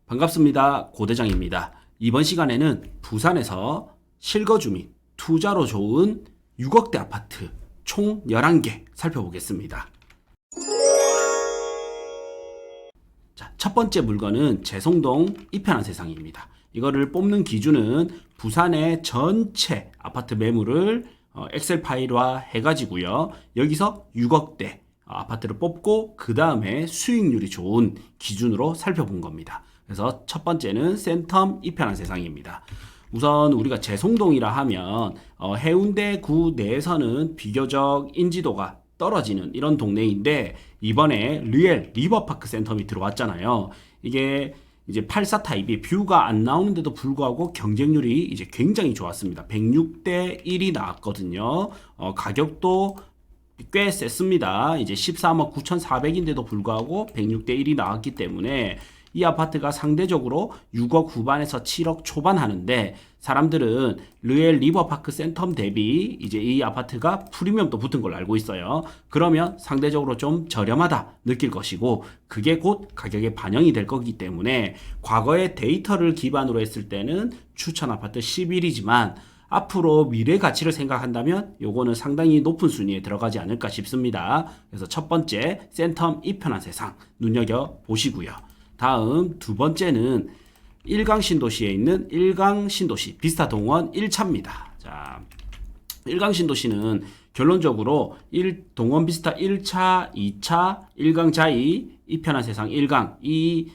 반갑습니다. 고대장입니다. 이번 시간에는 부산에서 실거주 및 투자로 좋은 6억대 아파트 총 11개 살펴보겠습니다. 자, 첫 번째 물건은 재송동 이편한 세상입니다. 이거를 뽑는 기준은 부산의 전체 아파트 매물을 엑셀 파일화 해가지고요. 여기서 6억대 아파트를 뽑고 그 다음에 수익률이 좋은 기준으로 살펴본 겁니다. 그래서 첫 번째는 센텀 이편한 세상입니다. 우선 우리가 재송동이라 하면 해운대구 내에서는 비교적 인지도가 떨어지는 이런 동네인데 이번에 리엘 리버파크 센텀이 들어왔잖아요. 이게 이제 84 타입이 뷰가 안 나오는데도 불구하고 경쟁률이 이제 굉장히 좋았습니다. 106대 1이 나왔거든요. 가격도 꽤 셌습니다. 이제 13억 9,400인데도 불구하고 106대 1이 나왔기 때문에 이 아파트가 상대적으로 6억 후반에서 7억 초반 하는데 사람들은 르엘 리버파크 센텀 대비 이제 이 아파트가 프리미엄도 붙은 걸로 알고 있어요. 그러면 상대적으로 좀 저렴하다 느낄 것이고 그게 곧 가격에 반영이 될 거기 때문에 과거의 데이터를 기반으로 했을 때는 추천 아파트 11이지만 앞으로 미래 가치를 생각한다면 요거는 상당히 높은 순위에 들어가지 않을까 싶습니다. 그래서 첫 번째 센텀 이편한 세상 눈여겨보시고요. 다음 두 번째는 일강신도시에 있는 일강신도시 비스타동원 1차입니다. 자, 일강신도시는 결론적으로 동원 비스타 1차, 2차, 일강자이, 이편한 세상 1강 이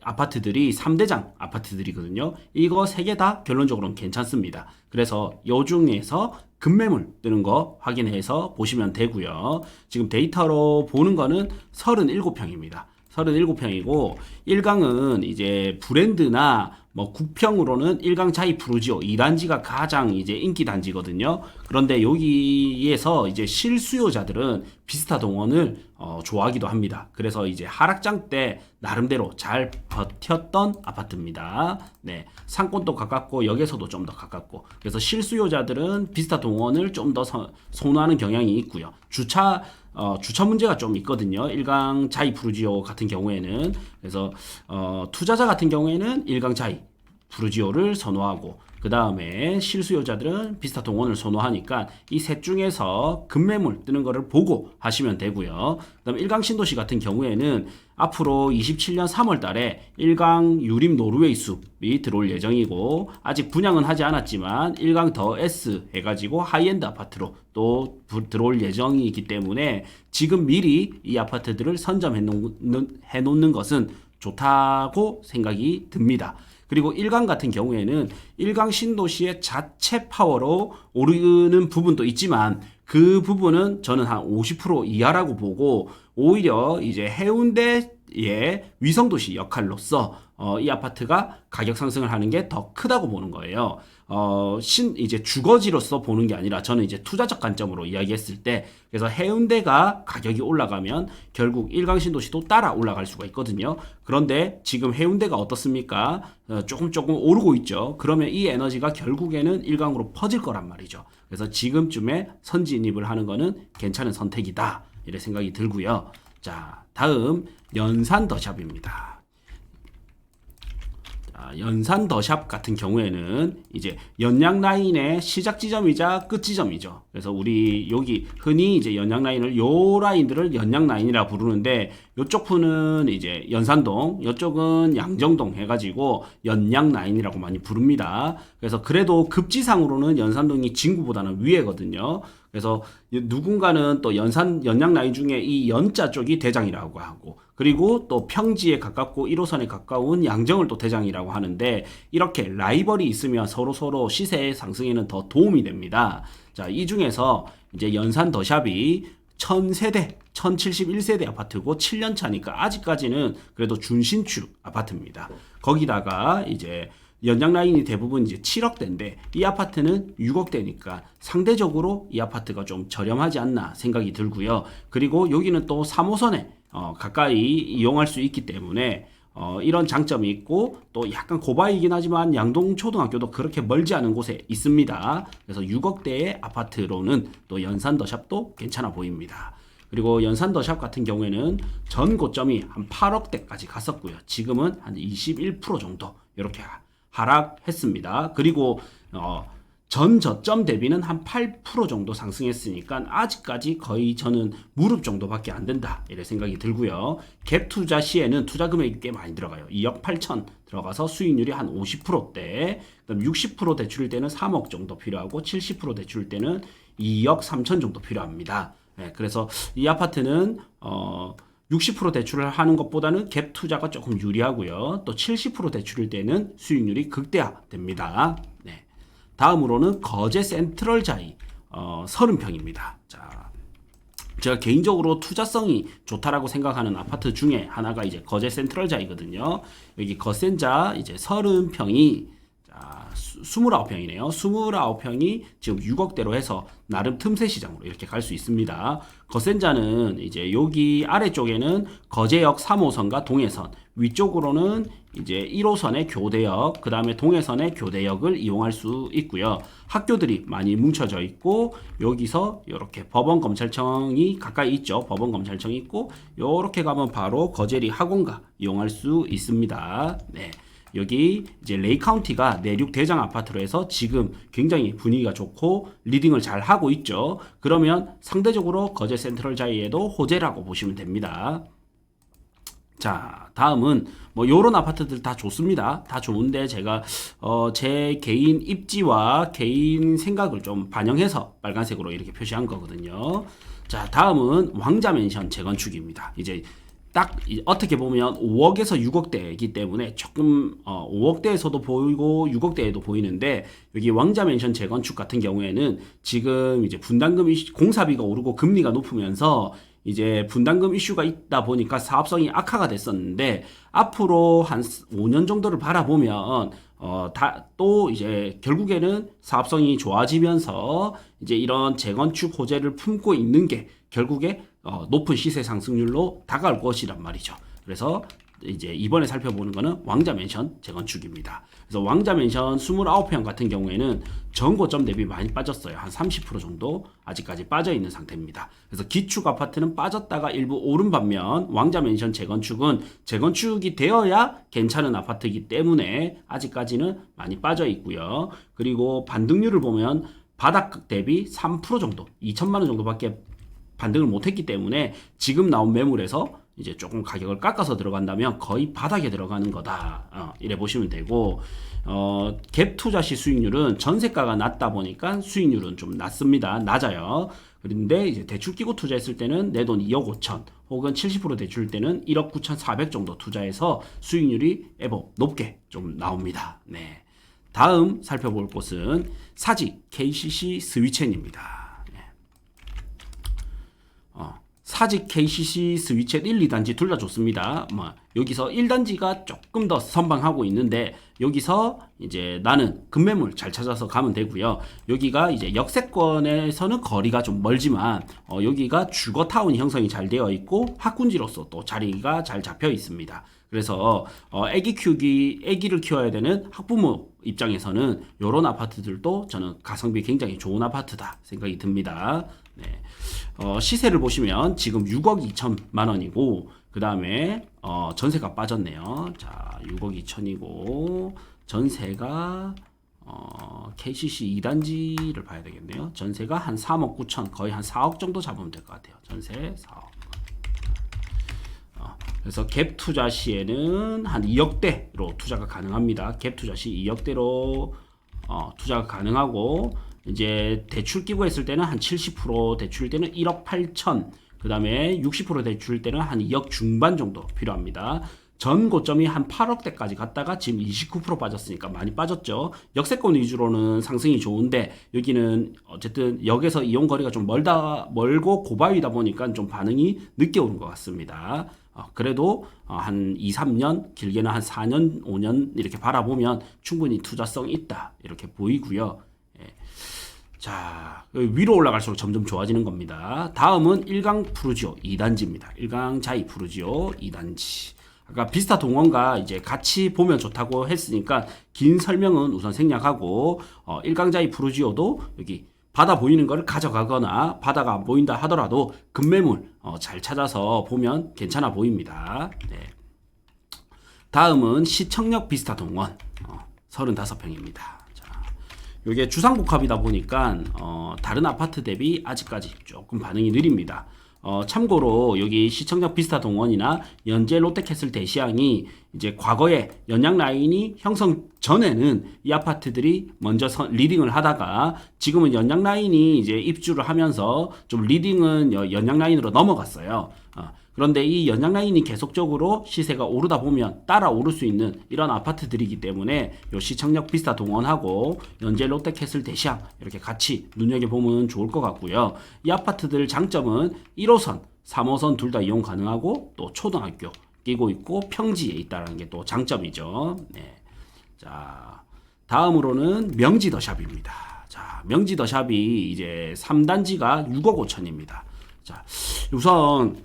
아파트들이 3대장 아파트들이거든요. 이거 3개 다 결론적으로는 괜찮습니다. 그래서 요 중에서 급매물 뜨는 거 확인해서 보시면 되고요. 지금 데이터로 보는 거는 37평입니다. 37평이고 1강은 이제 브랜드나 뭐 국평으로는 1강 자이 프루지오 2단지가 가장 이제 인기 단지거든요. 그런데 여기에서 이제 실수요자들은 비스타 동원을 좋아하기도 합니다. 그래서 이제 하락장 때 나름대로 잘 버텼던 아파트입니다. 네, 상권도 가깝고 역에서도 좀 더 가깝고 그래서 실수요자들은 비스타 동원을 좀 더 선호하는 경향이 있고요. 주차 문제가 좀 있거든요. 1강 자이 프루지오 같은 경우에는. 그래서 투자자 같은 경우에는 1강 자이 프루지오를 선호하고 그 다음에 실수요자들은 비스타 동원을 선호하니까 이 셋 중에서 급매물 뜨는 거를 보고 하시면 되고요. 그 다음에 1강 신도시 같은 경우에는 앞으로 27년 3월 달에 1강 유림 노르웨이 숲이 들어올 예정이고 아직 분양은 하지 않았지만 1강 더 S 해가지고 하이엔드 아파트로 또 들어올 예정이기 때문에 지금 미리 이 아파트들을 선점해 놓는 것은 좋다고 생각이 듭니다. 그리고 1강 같은 경우에는 1강 신도시의 자체 파워로 오르는 부분도 있지만 그 부분은 저는 한 50% 이하라고 보고 오히려 이제 해운대의 위성도시 역할로서 이 아파트가 가격 상승을 하는 게 더 크다고 보는 거예요. 이제 주거지로서 보는 게 아니라 저는 이제 투자적 관점으로 이야기했을 때 그래서 해운대가 가격이 올라가면 결국 일강신도시도 따라 올라갈 수가 있거든요. 그런데 지금 해운대가 어떻습니까? 조금 오르고 있죠. 그러면 이 에너지가 결국에는 일강으로 퍼질 거란 말이죠. 그래서 지금쯤에 선진입을 하는 거는 괜찮은 선택이다. 이런 생각이 들고요. 자, 다음 연산 더샵입니다. 연산 더샵 같은 경우에는 이제 연양 라인의 시작 지점이자 끝 지점이죠. 그래서 우리 여기 흔히 이제 연양 라인을 요 라인들을 연양 라인이라 부르는데 요쪽 분은 이제 연산동, 요쪽은 양정동 해가지고 연양 라인이라고 많이 부릅니다. 그래서 그래도 급지상으로는 연산동이 진구보다는 위에거든요. 그래서 누군가는 또 연양 라인 중에 이 연자 쪽이 대장이라고 하고 그리고 또 평지에 가깝고 1호선에 가까운 양정을 또 대장이라고 하는데 이렇게 라이벌이 있으면 서로 시세 상승에는 더 도움이 됩니다. 자, 이 중에서 이제 연산 더샵이 1000세대, 1071세대 아파트고 7년 차니까 아직까지는 그래도 준신축 아파트입니다. 거기다가 이제 연장 라인이 대부분 이제 7억대인데 이 아파트는 6억대니까 상대적으로 이 아파트가 좀 저렴하지 않나 생각이 들고요. 그리고 여기는 또 3호선에 가까이 이용할 수 있기 때문에 이런 장점이 있고 또 약간 고바이긴 하지만 양동초등학교도 그렇게 멀지 않은 곳에 있습니다. 그래서 6억대의 아파트로는 또 연산 더샵도 괜찮아 보입니다. 그리고 연산 더샵 같은 경우에는 전 고점이 한 8억대까지 갔었고요. 지금은 한 21% 정도 이렇게 하락했습니다. 그리고 전 저점 대비는 한 8% 정도 상승했으니까 아직까지 거의 저는 무릎 정도밖에 안 된다 이런 생각이 들고요. 갭 투자 시에는 투자 금액이 꽤 많이 들어가요. 2억 8천 들어가서 수익률이 한 50%대, 그다음 60% 대출일 때는 3억 정도 필요하고 70% 대출일 때는 2억 3천 정도 필요합니다. 네, 그래서 이 아파트는 60% 대출을 하는 것보다는 갭 투자가 조금 유리하고요. 또 70% 대출일 때는 수익률이 극대화됩니다. 네. 다음으로는 거제 센트럴자이 30평입니다. 자, 제가 개인적으로 투자성이 좋다라고 생각하는 아파트 중에 하나가 이제 거제 센트럴자이거든요. 여기 거센자 이제 30평이 29평이네요. 29평이 지금 6억대로 해서 나름 틈새 시장으로 이렇게 갈 수 있습니다. 거센자는 이제 여기 아래쪽에는 거제역 3호선과 동해선, 위쪽으로는 이제 1호선의 교대역, 그 다음에 동해선의 교대역을 이용할 수 있고요. 학교들이 많이 뭉쳐져 있고, 여기서 이렇게 법원검찰청이 가까이 있죠. 법원검찰청이 있고, 이렇게 가면 바로 거제리 학원가 이용할 수 있습니다. 네. 여기 이제 레이 카운티가 내륙 대장 아파트로 해서 지금 굉장히 분위기가 좋고 리딩을 잘 하고 있죠. 그러면 상대적으로 거제 센트럴자이에도 호재라고 보시면 됩니다. 자, 다음은 뭐 요런 아파트들 다 좋습니다. 다 좋은데 제가 제 개인 입지와 개인 생각을 좀 반영해서 빨간색으로 이렇게 표시한 거거든요. 자, 다음은 왕자맨션 재건축입니다. 이제 딱 어떻게 보면 5억에서 6억대이기 때문에 조금 5억대에서도 보이고 6억대에도 보이는데, 여기 왕자맨션 재건축 같은 경우에는 지금 이제 분담금 공사비가 오르고 금리가 높으면서 이제 분담금 이슈가 있다 보니까 사업성이 악화가 됐었는데, 앞으로 한 5년 정도를 바라보면 또 이제 결국에는 사업성이 좋아지면서 이제 이런 재건축 호재를 품고 있는 게 결국에 높은 시세 상승률로 다가올 것이란 말이죠. 그래서 이제 이번에 살펴보는 거는 왕자맨션 재건축입니다. 그래서 왕자맨션 29평 같은 경우에는 전고점 대비 많이 빠졌어요. 한 30% 정도 아직까지 빠져 있는 상태입니다. 그래서 기축 아파트는 빠졌다가 일부 오른 반면 왕자맨션 재건축은 재건축이 되어야 괜찮은 아파트이기 때문에 아직까지는 많이 빠져 있고요. 그리고 반등률을 보면 바닥 대비 3% 정도, 2천만 원 정도밖에 반등을 못했기 때문에 지금 나온 매물에서 이제 조금 가격을 깎아서 들어간다면 거의 바닥에 들어가는 거다. 이래 보시면 되고, 갭 투자 시 수익률은 전세가가 낮다 보니까 수익률은 좀 낮습니다. 낮아요. 그런데 이제 대출 끼고 투자했을 때는 내 돈 2억 5천 혹은 70% 대출 때는 1억 9,400 정도 투자해서 수익률이 애법 높게 좀 나옵니다. 네. 다음 살펴볼 곳은 사직 KCC 스위첸입니다. 사직 KCC 스위첸 1, 2단지 둘 다 좋습니다. 여기서 1단지가 조금 더 선방하고 있는데, 여기서 이제 나는 급매물 잘 찾아서 가면 되고요. 여기가 이제 역세권에서는 거리가 좀 멀지만 여기가 주거타운 형성이 잘 되어 있고 학군지로서 또 자리가 잘 잡혀 있습니다. 그래서 아기를 키워야 되는 학부모 입장에서는 이런 아파트들도 저는 가성비 굉장히 좋은 아파트다 생각이 듭니다. 네. 시세를 보시면 지금 6억 2천만 원이고, 그 다음에 전세가 빠졌네요. 자, 6억 2천이고 전세가 KCC 2단지를 봐야 되겠네요. 전세가 한 3억 9천, 거의 한 4억 정도 잡으면 될 것 같아요. 전세 4억. 그래서 갭 투자 시에는 한 2억대로 투자가 가능합니다. 갭 투자 시 2억대로 투자가 가능하고, 이제 대출 끼고 했을 때는 한 70% 대출일 때는 1억 8천, 그 다음에 60% 대출일 때는 한 2억 중반 정도 필요합니다. 전 고점이 한 8억대까지 갔다가 지금 29% 빠졌으니까 많이 빠졌죠. 역세권 위주로는 상승이 좋은데, 여기는 어쨌든 역에서 이용 거리가 좀 멀고 고바위다 보니까 좀 반응이 늦게 오는 것 같습니다. 그래도 한 2, 3년, 길게는 한 4년, 5년 이렇게 바라보면 충분히 투자성이 있다 이렇게 보이고요. 자, 위로 올라갈수록 점점 좋아지는 겁니다. 다음은 일강 푸르지오 2단지입니다. 일강 자이 푸르지오 2단지. 아까 비스타 동원과 이제 같이 보면 좋다고 했으니까 긴 설명은 우선 생략하고, 일강 자이 푸르지오도 여기 바다 보이는 거를 가져가거나 바다가 안 보인다 하더라도 급매물 잘 찾아서 보면 괜찮아 보입니다. 네. 다음은 시청역 비스타 동원 35평입니다. 이게 주상복합이다 보니까 다른 아파트 대비 아직까지 조금 반응이 느립니다. 참고로 여기 시청역 비스타 동원이나 연재 롯데캐슬 대시양이 이제 과거에 연양 라인이 형성 전에는 이 아파트들이 먼저 리딩을 하다가 지금은 연양 라인이 이제 입주를 하면서 좀 리딩은 연양 라인으로 넘어갔어요. 그런데 이 연양 라인이 계속적으로 시세가 오르다 보면 따라 오를 수 있는 이런 아파트들이기 때문에 요 시청역 비스타 동원하고 연재 롯데캐슬 대시양 이렇게 같이 눈여겨보면 좋을 것 같고요. 이 아파트들 장점은 1호선, 3호선 둘 다 이용 가능하고 또 초등학교 끼고 있고 평지에 있다는 게 또 장점이죠. 네. 자, 다음으로는 명지 더샵입니다. 자, 명지 더샵이 이제 3단지가 6억 5천입니다. 자, 우선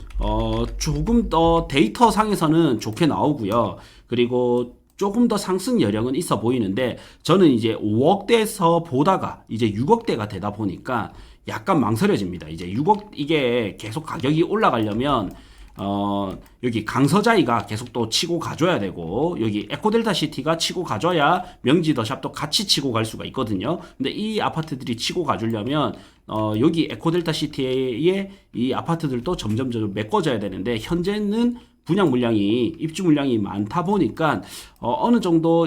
조금 더 데이터 상에서는 좋게 나오고요. 그리고 조금 더 상승 여력은 있어 보이는데 저는 이제 5억대에서 보다가 이제 6억대가 되다 보니까 약간 망설여집니다. 이제 6억 이게 계속 가격이 올라가려면 여기 강서자이가 계속 또 치고 가줘야 되고 여기 에코델타 시티가 치고 가줘야 명지 더샵도 같이 치고 갈 수가 있거든요. 근데 이 아파트들이 치고 가주려면 여기 에코델타 시티의 이 아파트들도 점점 메꿔져야 되는데 현재는 분양 물량이 입주 물량이 많다 보니까 어느 정도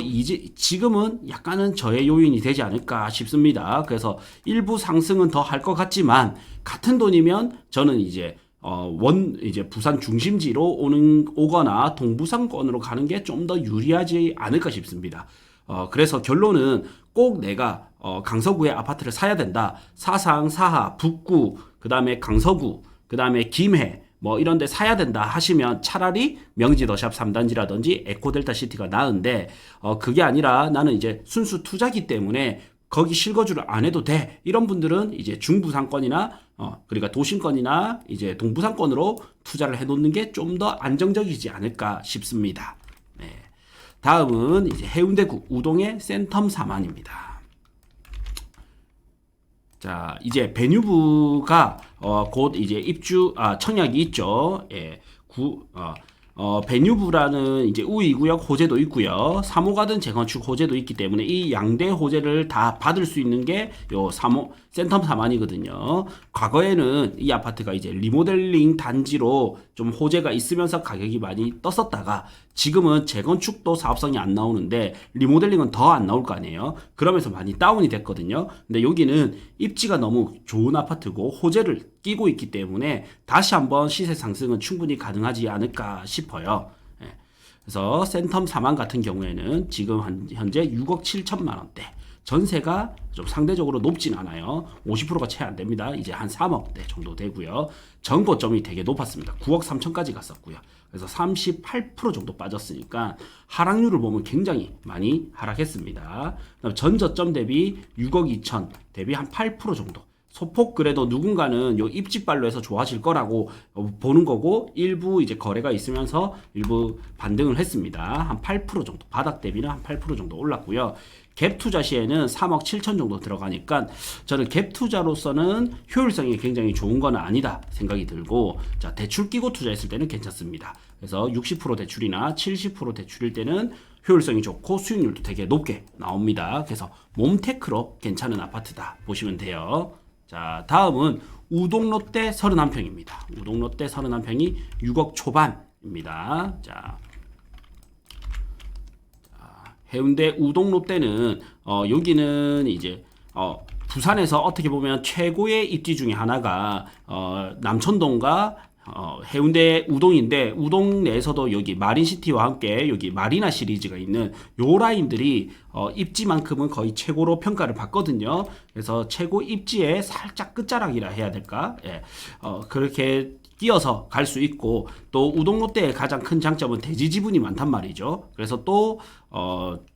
지금은 약간은 저해 요인이 되지 않을까 싶습니다. 그래서 일부 상승은 더 할 것 같지만 같은 돈이면 저는 이제 이제 부산 중심지로 오거나 동부상권으로 가는 게 좀 더 유리하지 않을까 싶습니다. 그래서 결론은 꼭 내가 강서구에 아파트를 사야 된다. 사상, 사하, 북구, 그 다음에 강서구, 그 다음에 김해 뭐 이런 데 사야 된다 하시면 차라리 명지 더샵 3단지라든지 에코델타 시티가 나은데 그게 아니라 나는 이제 순수 투자기 때문에 거기 실거주를 안 해도 돼. 이런 분들은 이제 중부상권이나 그러니까 도심권이나 이제 동부상권으로 투자를 해 놓는 게 좀 더 안정적이지 않을까 싶습니다. 네. 다음은 이제 해운대구 우동의 센텀 4만입니다. 자, 이제 베뉴브가 곧 이제 청약이 있죠. 예. 베뉴브라는 이제 우이구역 호재도 있고요. 3호 가든 재건축 호재도 있기 때문에 이 양대 호재를 다 받을 수 있는 게 요 3호 센텀 4만이거든요. 과거에는 이 아파트가 이제 리모델링 단지로 좀 호재가 있으면서 가격이 많이 떴었다가 지금은 재건축도 사업성이 안 나오는데 리모델링은 더 안 나올 거 아니에요. 그러면서 많이 다운이 됐거든요. 근데 여기는 입지가 너무 좋은 아파트고 호재를 끼고 있기 때문에 다시 한번 시세 상승은 충분히 가능하지 않을까 싶어요. 예. 그래서 센텀 4만 같은 경우에는 지금 현재 6억 7천만 원대. 전세가 좀 상대적으로 높진 않아요. 50%가 채 안 됩니다. 이제 한 3억대 정도 되고요. 전고점이 되게 높았습니다. 9억 3천까지 갔었고요. 그래서 38% 정도 빠졌으니까 하락률을 보면 굉장히 많이 하락했습니다. 그다음 전저점 대비 6억 2천 대비 한 8% 정도. 소폭 그래도 누군가는 요 입지발로 해서 좋아질 거라고 보는 거고 일부 이제 거래가 있으면서 일부 반등을 했습니다. 한 8% 정도 바닥 대비는 한 8% 정도 올랐고요. 갭 투자 시에는 3억 7천 정도 들어가니까 저는 갭 투자로서는 효율성이 굉장히 좋은 건 아니다 생각이 들고 자 대출 끼고 투자했을 때는 괜찮습니다. 그래서 60% 대출이나 70% 대출일 때는 효율성이 좋고 수익률도 되게 높게 나옵니다. 그래서 몸테크로 괜찮은 아파트다 보시면 돼요. 자 다음은 우동롯데 31평입니다. 우동롯데 31평이 6억 초반입니다. 자 해운대 우동롯데는 여기는 이제 부산에서 어떻게 보면 최고의 입지 중에 하나가 남천동과 해운대 우동인데 우동 내에서도 여기 마린시티와 함께 여기 마리나 시리즈가 있는 요 라인들이 입지만큼은 거의 최고로 평가를 받거든요. 그래서 최고 입지에 살짝 끝자락이라 해야 될까? 예. 그렇게 끼어서 갈 수 있고 또 우동롯데의 가장 큰 장점은 대지 지분이 많단 말이죠. 그래서 또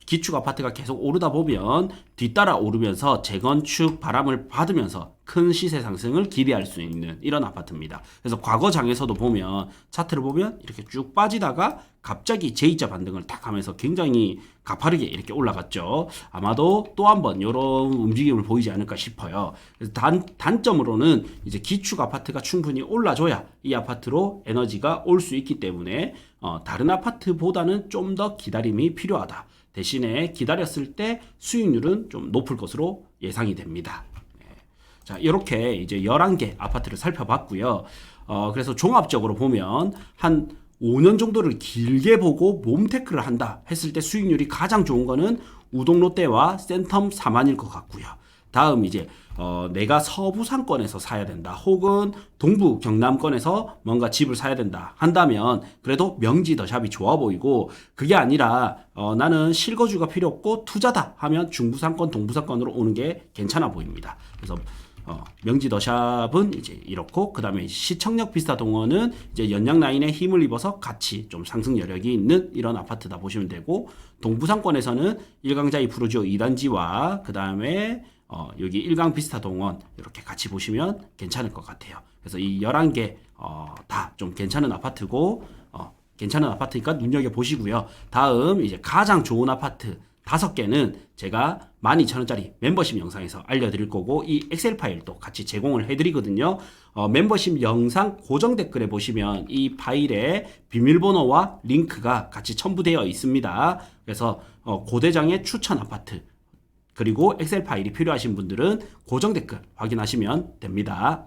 기축 아파트가 계속 오르다 보면 뒤따라 오르면서 재건축 바람을 받으면서 큰 시세 상승을 기대할 수 있는 이런 아파트입니다. 그래서 과거 장에서도 보면 차트를 보면 이렇게 쭉 빠지다가 갑자기 J자 반등을 딱 하면서 굉장히 가파르게 이렇게 올라갔죠. 아마도 또 한 번 이런 움직임을 보이지 않을까 싶어요. 그래서 단점으로는 이제 기축 아파트가 충분히 올라줘야 이 아파트로 에너지가 올 수 있기 때문에 다른 아파트보다는 좀 더 기다림이 필요하다. 대신에 기다렸을 때 수익률은 좀 높을 것으로 예상이 됩니다. 자, 이렇게 이제 11개 아파트를 살펴봤고요. 그래서 종합적으로 보면 한 5년 정도를 길게 보고 몸테크를 한다 했을 때 수익률이 가장 좋은 거는 우동 롯데와 센텀 사만일 것 같고요. 다음 이제 내가 서부 상권에서 사야 된다 혹은 동부 경남권에서 뭔가 집을 사야 된다 한다면 그래도 명지 더샵이 좋아 보이고, 그게 아니라 나는 실거주가 필요 없고 투자다 하면 중부 상권 동부 상권으로 오는 게 괜찮아 보입니다. 그래서 명지 더샵은 이제 이렇고, 그 다음에 시청역 비스타 동원은 이제 연양 라인에 힘을 입어서 같이 좀 상승 여력이 있는 이런 아파트다 보시면 되고, 동부상권에서는 일강자이 푸르지오 2단지와 그 다음에 여기 일강 비스타 동원 이렇게 같이 보시면 괜찮을 것 같아요. 그래서 이 11개 다 좀 괜찮은 아파트고, 괜찮은 아파트니까 눈여겨보시고요. 다음 이제 가장 좋은 아파트 5개는 제가 12,000원짜리 멤버십 영상에서 알려드릴 거고, 이 엑셀 파일도 같이 제공을 해드리거든요. 멤버십 영상 고정 댓글에 보시면 이 파일에 비밀번호와 링크가 같이 첨부되어 있습니다. 그래서 고대장의 추천 아파트 그리고 엑셀 파일이 필요하신 분들은 고정 댓글 확인하시면 됩니다.